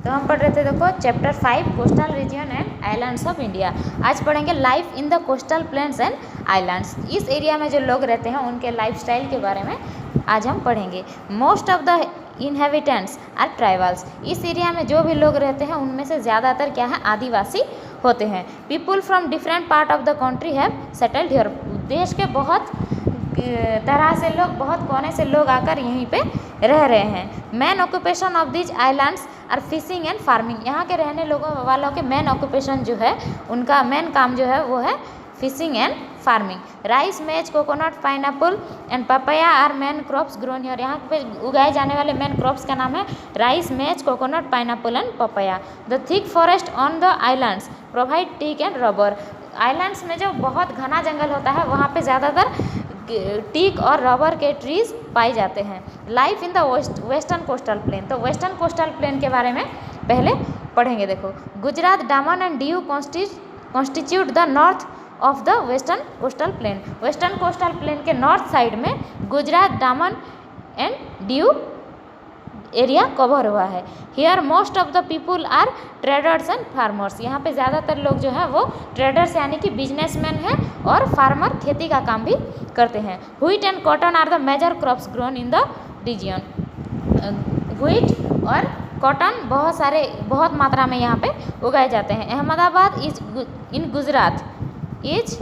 तो हम पढ़ रहे थे, देखो chapter 5 coastal region and islands of India. आज पढ़ेंगे life in the coastal plains and islands. इस एरिया में जो लोग रहते हैं उनके लाइफस्टाइल के बारे में आज हम पढ़ेंगे। Most of the inhabitants are tribals. इस एरिया में जो भी लोग रहते हैं उनमें से ज़्यादातर क्या है, आदिवासी होते हैं। People from different part of the country have settled here. देश के बहुत तरह से लोग, बहुत कोने से लोग आकर यहीं पे रह रहे हैं। Main occupation of these islands are fishing and farming. यहाँ के रहने लोगों वालों के मेन ऑक्यूपेशन जो है, उनका मेन काम जो है वो है fishing and farming. Rice, maize, coconut, pineapple and papaya are main crops grown here. यहाँ पे उगाए जाने वाले मेन क्रॉप्स का नाम है rice, maize, coconut, pineapple and papaya. The thick forest on the islands provide teak and rubber. Islands में जो बहुत घना जंगल होता है वहाँ पे ज़्यादातर टीक और रबर के ट्रीज पाए जाते हैं। Life in the western coastal plain. तो वेस्टर्न कोस्टल प्लेन के बारे में पहले पढ़ेंगे। देखो, Gujarat, Daman and Diu constitute the north of the western coastal plain. Western coastal plain के नॉर्थ साइड में Gujarat, Daman and Diu area cover हुआ है। Here most of the people are traders and farmers. यहाँ पे ज़्यादातर लोग जो है वो ट्रेडर्स यानी कि बिजनेसमैन हैं और फार्मर खेती का काम भी करते हैं। Wheat and cotton are the major crops grown in the region. Wheat और कॉटन बहुत मात्रा में यहाँ पे उगाए जाते हैं। Ahmedabad is in Gujarat is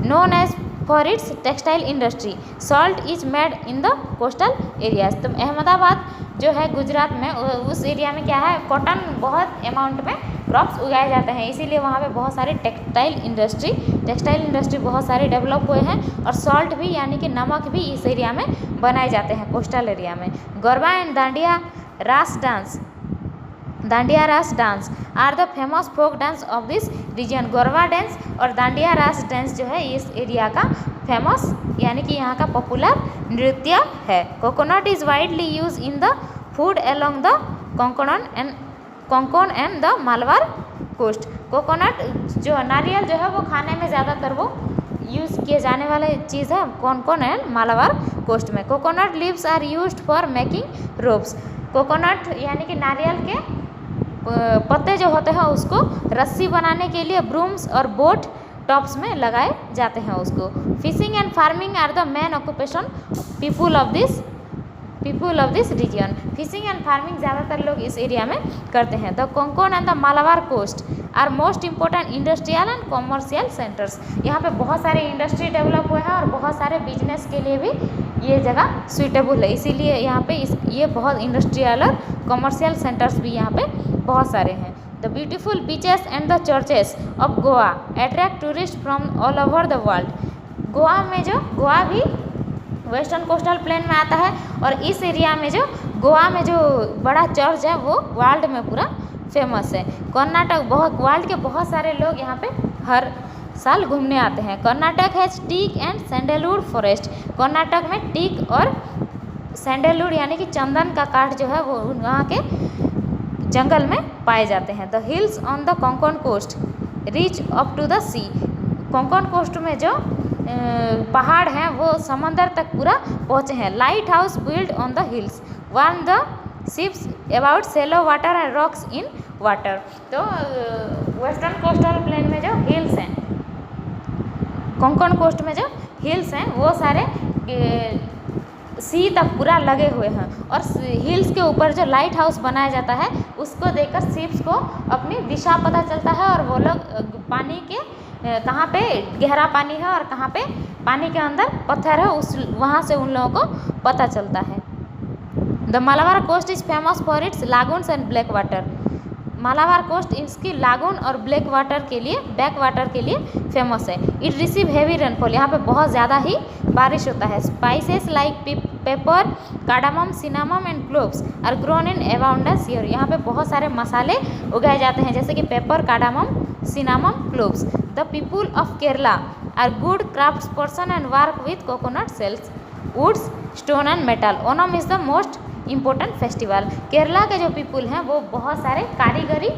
known as for its textile industry. Salt is made in the coastal areas. तो अहमदाबाद जो है गुजरात में, उस एरिया में क्या है, कॉटन बहुत अमाउंट में क्रॉप्स उगाए जाते हैं, इसीलिए वहाँ पे बहुत सारे टेक्सटाइल इंडस्ट्री बहुत सारे डेवलप हुए हैं। और सॉल्ट भी यानी कि नमक भी इस एरिया में बनाए जाते हैं कोस्टल एरिया में। Garba and dandiya raas dance are the famous folk dance of this region. Garba dance और दांडिया रास डांस जो है इस एरिया का फेमस यानी कि यहाँ का पॉपुलर नृत्य है। Coconut is widely use in the food along the Konkan and the Malabar coast. Coconut जो नारियल जो है वो खाने में ज़्यादातर वो यूज़ किए जाने वाले चीज़ है कोंकण एंड मालवार कोस्ट में। Coconut leaves are used for making ropes. Coconut यानी कि नारियल के पत्ते जो होते हैं उसको रस्सी बनाने के लिए ब्रूम्स और बोट टॉप्स में लगाए जाते हैं उसको। Fishing and farming are the main occupation people of this region. Fishing and farming ज़्यादातर लोग इस एरिया में करते हैं। The Konkan and the Malabar coast are most important industrial and commercial centres. यहाँ पे बहुत सारे इंडस्ट्री डेवलप हुए हैं और बहुत सारे बिजनेस के लिए भी ये जगह सुइटेबल है, इसीलिए यहाँ पे ये बहुत इंडस्ट्रियल और कॉमर्शियल सेंटर्स भी यहाँ पे बहुत सारे हैं। The beautiful beaches and the churches of Goa attract tourist from all over the world. Goa भी वेस्टर्न कोस्टल प्लेन में आता है और इस एरिया में गोवा में जो बड़ा चर्च है वो वर्ल्ड में पूरा फेमस है। कर्नाटक, वर्ल्ड के बहुत सारे लोग यहाँ पे हर साल घूमने आते हैं। कर्नाटक है teak and sandalwood forest. Karnataka में टीक और सैंडलवुड यानी कि चंदन का काठ जो है वो वहाँ के जंगल में पाए जाते हैं। The hills on the Konkan coast reach up to the sea. Konkan coast में जो पहाड़ हैं वो समंदर तक पूरा पहुँचे हैं। Light house build on the hills warn the ships about shallow water and rocks in water. तो वेस्टर्न कोस्टल प्लेन में जो हिल्स हैं, कोंकण कोस्ट में जो हिल्स हैं वो सारे सी तक पूरा लगे हुए हैं और हिल्स के ऊपर जो लाइट हाउस बनाया जाता है उसको देखकर शिप्स को अपनी दिशा पता चलता है और वो लोग पानी के कहाँ पे गहरा पानी है और कहाँ पे पानी के अंदर पत्थर है वहाँ से उन लोगों को पता चलता है। The Malabar coast is famous for its lagoons and black water. Malabar coast इसकी लागून और ब्लैक वाटर के लिए फेमस है। It receive heavy rainfall. यहाँ पे बहुत ज़्यादा ही बारिश होता है। Spices like pepper, cardamom, cinnamon and cloves are grown in abundance here. यहाँ पे बहुत सारे मसाले उगाए जाते हैं जैसे कि pepper, cardamom, cinnamon, cloves. The people of Kerala are good crafts person and work with coconut shells, woods, stone and metal. Onam is the most important festival. Kerala के जो पीपुल हैं वो बहुत सारे कारीगरी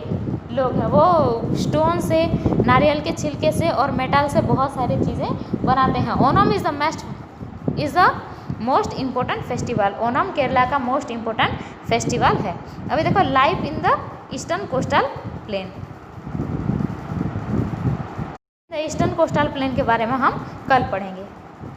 लोग हैं, वो स्टोन से, नारियल के छिलके से और मेटल से बहुत सारी चीज़ें बनाते हैं। Onam is the most important festival. Onam Kerala का मोस्ट इम्पोर्टेंट फेस्टिवल है। अभी देखो, life in the eastern coastal plain. Eastern coastal plain के बारे में हम कल पढ़ेंगे।